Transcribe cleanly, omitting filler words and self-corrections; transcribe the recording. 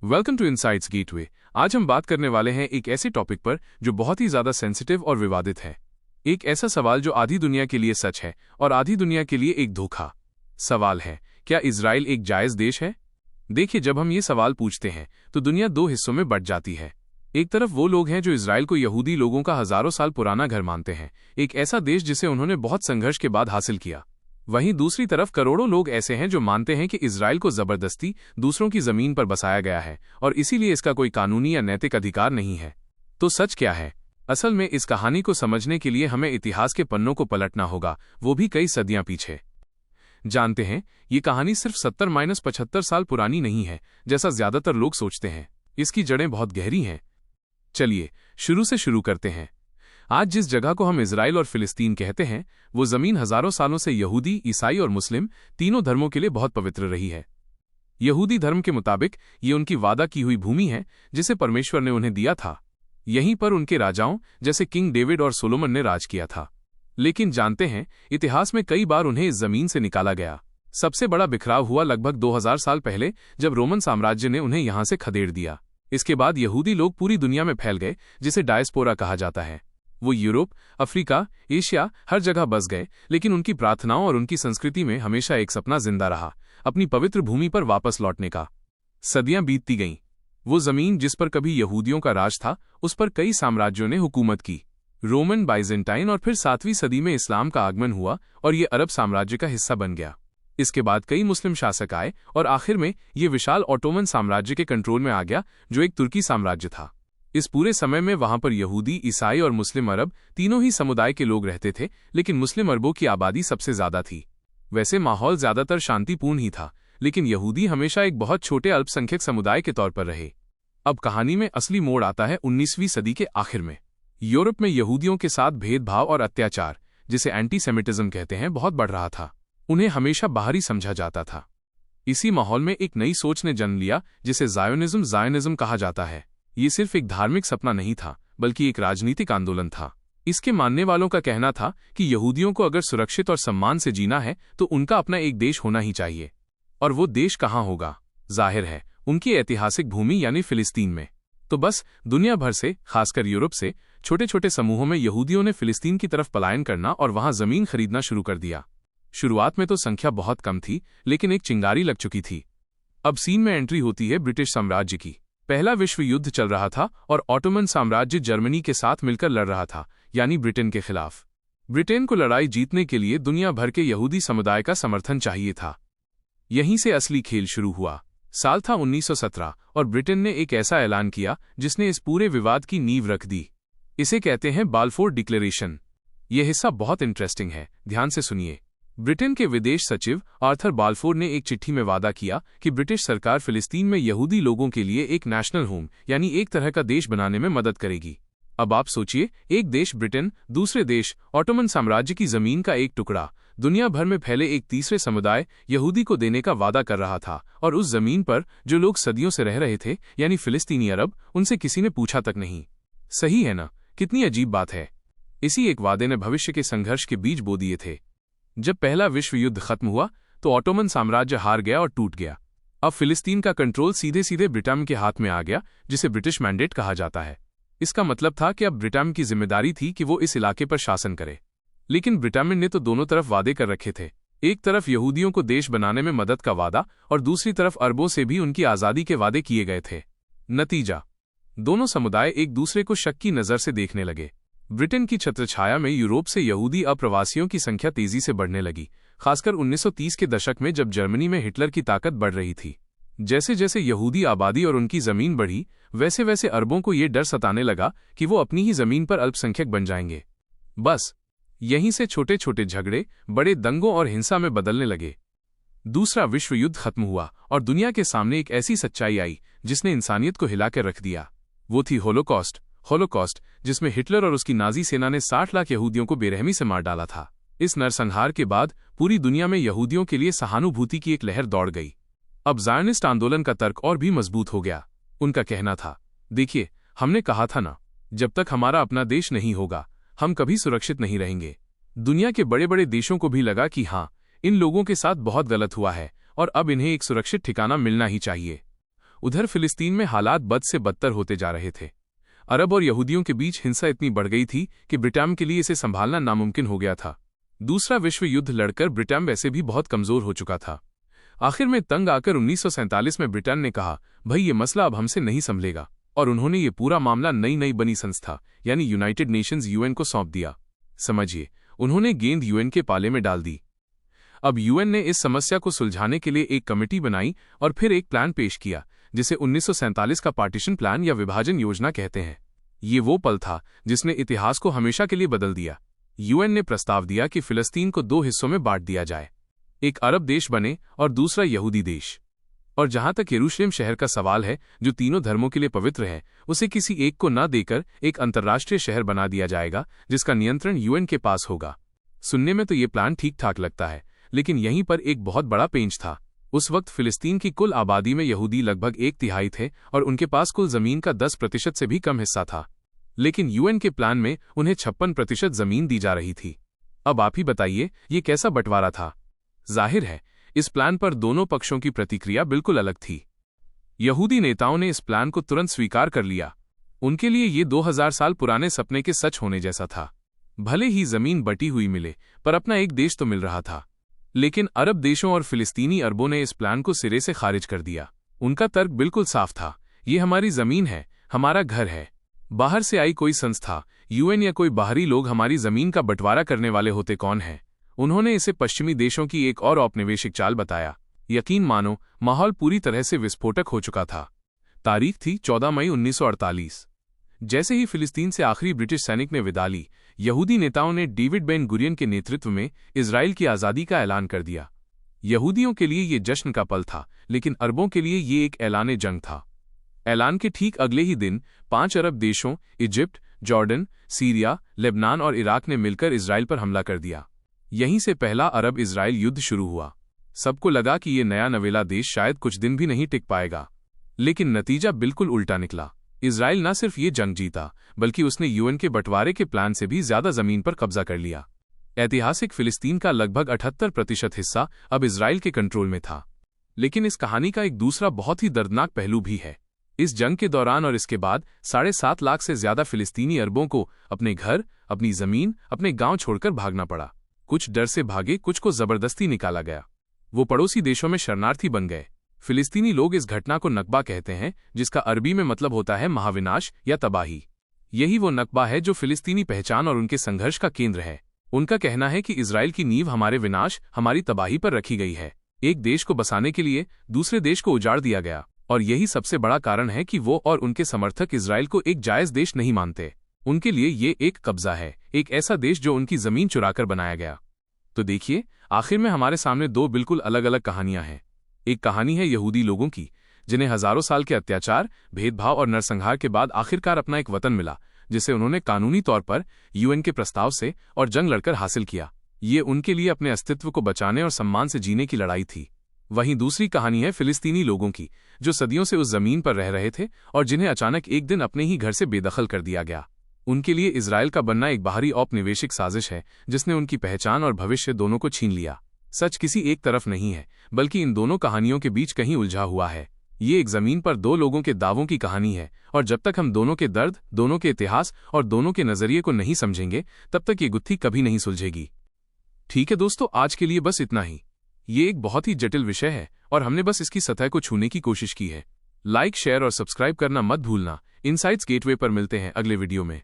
Welcome to insights gateway. आज हम बात करने वाले हैं एक ऐसे टॉपिक पर जो बहुत ही ज्यादा सेंसिटिव और विवादित है। एक ऐसा सवाल जो आधी दुनिया के लिए सच है और आधी दुनिया के लिए एक धोखा। सवाल है, क्या इजराइल एक जायज देश है? देखिए, जब हम ये सवाल पूछते हैं तो दुनिया दो हिस्सों में बंट जाती है। एक तरफ वो लोग हैं जो इजराइल को यहूदी लोगों का हजारों साल पुराना घर मानते हैं, एक ऐसा देश जिसे उन्होंने बहुत संघर्ष के बाद हासिल किया। वहीं दूसरी तरफ करोड़ों लोग ऐसे हैं जो मानते हैं कि इजराइल को जबरदस्ती दूसरों की जमीन पर बसाया गया है और इसीलिए इसका कोई कानूनी या नैतिक अधिकार नहीं है। तो सच क्या है? असल में इस कहानी को समझने के लिए हमें इतिहास के पन्नों को पलटना होगा, वो भी कई सदियां पीछे। जानते हैं, ये कहानी सिर्फ 70-75 साल पुरानी नहीं है जैसा ज्यादातर लोग सोचते हैं। इसकी जड़ें बहुत गहरी हैं। चलिए शुरू से शुरू करते हैं। आज जिस जगह को हम इजराइल और फिलिस्तीन कहते हैं, वो जमीन हजारों सालों से यहूदी, ईसाई और मुस्लिम तीनों धर्मों के लिए बहुत पवित्र रही है। यहूदी धर्म के मुताबिक ये उनकी वादा की हुई भूमि है जिसे परमेश्वर ने उन्हें दिया था। यहीं पर उनके राजाओं जैसे किंग डेविड और सोलोमन ने राज किया था। लेकिन जानते हैं, इतिहास में कई बार उन्हें इस जमीन से निकाला गया। सबसे बड़ा बिखराव हुआ लगभग 2000 साल पहले, जब रोमन साम्राज्य ने उन्हें यहां से खदेड़ दिया। इसके बाद यहूदी लोग पूरी दुनिया में फैल गए, जिसे डायस्पोरा कहा जाता है। वो यूरोप, अफ्रीका, एशिया हर जगह बस गए, लेकिन उनकी प्रार्थनाओं और उनकी संस्कृति में हमेशा एक सपना जिंदा रहा, अपनी पवित्र भूमि पर वापस लौटने का। सदियां बीतती गईं। वो जमीन जिस पर कभी यहूदियों का राज था, उस पर कई साम्राज्यों ने हुकूमत की। रोमन, बाइजेंटाइन और फिर 7वीं सदी में इस्लाम का आगमन हुआ और ये अरब साम्राज्य का हिस्सा बन गया। इसके बाद कई मुस्लिम शासक आए और आखिर में ये विशाल ऑटोमन साम्राज्य के कंट्रोल में आ गया, जो एक तुर्की साम्राज्य था। इस पूरे समय में वहां पर यहूदी, ईसाई और मुस्लिम अरब तीनों ही समुदाय के लोग रहते थे, लेकिन मुस्लिम अरबों की आबादी सबसे ज्यादा थी। वैसे माहौल ज्यादातर शांतिपूर्ण ही था, लेकिन यहूदी हमेशा एक बहुत छोटे अल्पसंख्यक समुदाय के तौर पर रहे। अब कहानी में असली मोड़ आता है 19वीं सदी के आखिर में। यूरोप में यहूदियों के साथ भेदभाव और अत्याचार, जिसे एंटीसेमिटिज्म कहते हैं, बहुत बढ़ रहा था। उन्हें हमेशा बाहरी समझा जाता था। इसी माहौल में एक नई सोच ने जन्म लिया, जिसे ज़ायोनिज्म कहा जाता है। ये सिर्फ एक धार्मिक सपना नहीं था, बल्कि एक राजनीतिक आंदोलन था। इसके मानने वालों का कहना था कि यहूदियों को अगर सुरक्षित और सम्मान से जीना है तो उनका अपना एक देश होना ही चाहिए। और वो देश कहाँ होगा? जाहिर है, उनकी ऐतिहासिक भूमि यानी फिलिस्तीन में। तो बस दुनिया भर से, खासकर यूरोप से, छोटे छोटे समूहों में यहूदियों ने फिलिस्तीन की तरफ पलायन करना और वहां जमीन खरीदना शुरू कर दिया। शुरुआत में तो संख्या बहुत कम थी, लेकिन एक चिंगारी लग चुकी थी। अब सीन में एंट्री होती है ब्रिटिश साम्राज्य की। पहला विश्व युद्ध चल रहा था और ऑटोमन साम्राज्य जर्मनी के साथ मिलकर लड़ रहा था, यानी ब्रिटेन के खिलाफ। ब्रिटेन को लड़ाई जीतने के लिए दुनिया भर के यहूदी समुदाय का समर्थन चाहिए था। यहीं से असली खेल शुरू हुआ। साल था 1917 और ब्रिटेन ने एक ऐसा ऐलान किया जिसने इस पूरे विवाद की नींव रख दी। इसे कहते हैं बाल्फोर डिक्लेरेशन। यह हिस्सा बहुत इंटरेस्टिंग है, ध्यान से सुनिए। ब्रिटेन के विदेश सचिव आर्थर बाल्फोर ने एक चिट्ठी में वादा किया कि ब्रिटिश सरकार फिलिस्तीन में यहूदी लोगों के लिए एक नेशनल होम यानी एक तरह का देश बनाने में मदद करेगी। अब आप सोचिए, एक देश ब्रिटेन, दूसरे देश ऑटोमन साम्राज्य की जमीन का एक टुकड़ा दुनिया भर में फैले एक तीसरे समुदाय यहूदी को देने का वादा कर रहा था, और उस जमीन पर जो लोग सदियों से रह रहे थे, यानी फिलिस्तीनी अरब, उनसे किसी ने पूछा तक नहीं। सही है ना? कितनी अजीब बात है। इसी एक वादे ने भविष्य के संघर्ष के बीज बो दिए थे। जब पहला विश्व युद्ध खत्म हुआ तो ऑटोमन साम्राज्य हार गया और टूट गया। अब फिलिस्तीन का कंट्रोल सीधे सीधे ब्रिटेन के हाथ में आ गया, जिसे ब्रिटिश मैंडेट कहा जाता है। इसका मतलब था कि अब ब्रिटेन की जिम्मेदारी थी कि वो इस इलाके पर शासन करे। लेकिन ब्रिटेन ने तो दोनों तरफ वादे कर रखे थे। एक तरफ यहूदियों को देश बनाने में मदद का वादा और दूसरी तरफ अरबों से भी उनकी आज़ादी के वादे किए गए थे। नतीजा, दोनों समुदाय एक दूसरे को शक की नज़र से देखने लगे। ब्रिटेन की छत्रछाया में यूरोप से यहूदी अप्रवासियों की संख्या तेजी से बढ़ने लगी, खासकर 1930 के दशक में, जब जर्मनी में हिटलर की ताकत बढ़ रही थी। जैसे जैसे यहूदी आबादी और उनकी जमीन बढ़ी, वैसे वैसे अरबों को ये डर सताने लगा कि वो अपनी ही जमीन पर अल्पसंख्यक बन जाएंगे। बस यहीं से छोटे छोटे झगड़े बड़े दंगों और हिंसा में बदलने लगे। दूसरा विश्व युद्ध खत्म हुआ और दुनिया के सामने एक ऐसी सच्चाई आई जिसने इंसानियत को हिलाकर रख दिया। वो थी होलोकॉस्ट, जिसमें हिटलर और उसकी नाजी सेना ने 60 लाख यहूदियों को बेरहमी से मार डाला था। इस नरसंहार के बाद पूरी दुनिया में यहूदियों के लिए सहानुभूति की एक लहर दौड़ गई। अब ज़ायोनिस्ट आंदोलन का तर्क और भी मजबूत हो गया। उनका कहना था, देखिए, हमने कहा था ना, जब तक हमारा अपना देश नहीं होगा हम कभी सुरक्षित नहीं रहेंगे। दुनिया के बड़े बड़े देशों को भी लगा कि हाँ, इन लोगों के साथ बहुत गलत हुआ है और अब इन्हें एक सुरक्षित ठिकाना मिलना ही चाहिए। उधर फिलिस्तीन में हालात बद से बदतर होते जा रहे थे। अरब और यहूदियों के बीच हिंसा इतनी बढ़ गई थी कि ब्रिटेन के लिए इसे संभालना नामुमकिन हो गया था। दूसरा विश्व युद्ध लड़कर ब्रिटेन वैसे भी बहुत कमजोर हो चुका था। आखिर में तंग आकर 1947 में ब्रिटेन ने कहा, भाई ये मसला अब हमसे नहीं संभलेगा, और उन्होंने ये पूरा मामला नई बनी संस्था यानी यूनाइटेड नेशंस यूएन को सौंप दिया। समझिए, उन्होंने गेंद यूएन के पाले में डाल दी। अब यूएन ने इस समस्या को सुलझाने के लिए एक कमेटी बनाई और फिर एक प्लान पेश किया, जिसे 1947 का पार्टीशन प्लान या विभाजन योजना कहते हैं। ये वो पल था जिसने इतिहास को हमेशा के लिए बदल दिया। यूएन ने प्रस्ताव दिया कि फिलिस्तीन को 2 हिस्सों में बांट दिया जाए, एक अरब देश बने और दूसरा यहूदी देश। और जहां तक यरूशलेम शहर का सवाल है, जो तीनों धर्मों के लिए पवित्र है, उसे किसी एक को न देकर एक अंतर्राष्ट्रीय शहर बना दिया जाएगा जिसका नियंत्रण यूएन के पास होगा। सुनने में तो ये प्लान ठीक ठाक लगता है, लेकिन यहीं पर एक बहुत बड़ा पेंच था। उस वक्त फिलिस्तीन की कुल आबादी में यहूदी लगभग 1/3 थे और उनके पास कुल जमीन का 10% से भी कम हिस्सा था। लेकिन यूएन के प्लान में उन्हें 56% जमीन दी जा रही थी। अब आप ही बताइए, ये कैसा बंटवारा था? जाहिर है, इस प्लान पर दोनों पक्षों की प्रतिक्रिया बिल्कुल अलग थी। यहूदी नेताओं ने इस प्लान को तुरंत स्वीकार कर लिया। उनके लिए ये 2000 साल पुराने सपने के सच होने जैसा था। भले ही जमीन बटी हुई मिले, पर अपना एक देश तो मिल रहा था। लेकिन अरब देशों और फिलिस्तीनी अरबों ने इस प्लान को सिरे से खारिज कर दिया। उनका तर्क बिल्कुल साफ था, ये हमारी जमीन है, हमारा घर है। बाहर से आई कोई संस्था, यूएन या कोई बाहरी लोग हमारी जमीन का बंटवारा करने वाले होते कौन हैं? उन्होंने इसे पश्चिमी देशों की एक और औपनिवेशिक चाल बताया। यकीन मानो, माहौल पूरी तरह से विस्फोटक हो चुका था। तारीख थी 14 मई 1948। जैसे ही फिलिस्तीन से आखिरी ब्रिटिश सैनिक ने विदा ली, यहूदी नेताओं ने डेविड बेन गुरियन के नेतृत्व में इजराइल की आज़ादी का ऐलान कर दिया। यहूदियों के लिए ये जश्न का पल था, लेकिन अरबों के लिए ये एक ऐलान जंग था। ऐलान के ठीक अगले ही दिन 5 अरब देशों इजिप्ट, जॉर्डन, सीरिया, लेबनान और इराक ने मिलकर इजराइल पर हमला कर दिया। यहीं से पहला अरब इजराइल युद्ध शुरू हुआ। सबको लगा कि ये नया नवेला देश शायद कुछ दिन भी नहीं टिक पाएगा, लेकिन नतीजा बिल्कुल उल्टा निकला। इजराइल न सिर्फ ये जंग जीता, बल्कि उसने यूएन के बंटवारे के प्लान से भी ज्यादा जमीन पर कब्जा कर लिया। ऐतिहासिक फिलिस्तीन का लगभग 78% हिस्सा अब इजराइल के कंट्रोल में था। लेकिन इस कहानी का एक दूसरा बहुत ही दर्दनाक पहलू भी है। इस जंग के दौरान और इसके बाद 7.5 लाख से ज्यादा फिलिस्तीनी अरबों को अपने घर, अपनी जमीन, अपने गांव छोड़कर भागना पड़ा। कुछ डर से भागे, कुछ को जबरदस्ती निकाला गया। वो पड़ोसी देशों में शरणार्थी बन गए। फिलिस्तीनी लोग इस घटना को नकबा कहते हैं, जिसका अरबी में मतलब होता है महाविनाश या तबाही। यही वो नकबा है जो फिलिस्तीनी पहचान और उनके संघर्ष का केंद्र है। उनका कहना है कि इजराइल की नींव हमारे विनाश, हमारी तबाही पर रखी गई है। एक देश को बसाने के लिए दूसरे देश को उजाड़ दिया गया, और यही सबसे बड़ा कारण है कि वो और उनके समर्थक इजराइल को एक जायज देश नहीं मानते। उनके लिए ये एक कब्जा है, एक ऐसा देश जो उनकी जमीन चुराकर बनाया गया। तो देखिए, आखिर में हमारे सामने 2 बिल्कुल अलग अलग कहानियां हैं। एक कहानी है यहूदी लोगों की, जिन्हें हजारों साल के अत्याचार, भेदभाव और नरसंहार के बाद आखिरकार अपना एक वतन मिला, जिसे उन्होंने कानूनी तौर पर यूएन के प्रस्ताव से और जंग लड़कर हासिल किया। ये उनके लिए अपने अस्तित्व को बचाने और सम्मान से जीने की लड़ाई थी। वहीं दूसरी कहानी है फिलिस्तीनी लोगों की, जो सदियों से उस जमीन पर रह रहे थे और जिन्हें अचानक एक दिन अपने ही घर से बेदखल कर दिया गया। उनके लिए इजराइल का बनना एक बाहरी औपनिवेशिक साजिश है, जिसने उनकी पहचान और भविष्य दोनों को छीन लिया। सच किसी एक तरफ नहीं है, बल्कि इन दोनों कहानियों के बीच कहीं उलझा हुआ है। ये एक जमीन पर 2 लोगों के दावों की कहानी है, और जब तक हम दोनों के दर्द, दोनों के इतिहास और दोनों के नजरिए को नहीं समझेंगे, तब तक ये गुत्थी कभी नहीं सुलझेगी। ठीक है दोस्तों, आज के लिए बस इतना ही। ये एक बहुत ही जटिल विषय है और हमने बस इसकी सतह को छूने की कोशिश की है। लाइक, शेयर और सब्सक्राइब करना मत भूलना। इनसाइट्स गेटवे पर मिलते हैं अगले वीडियो में।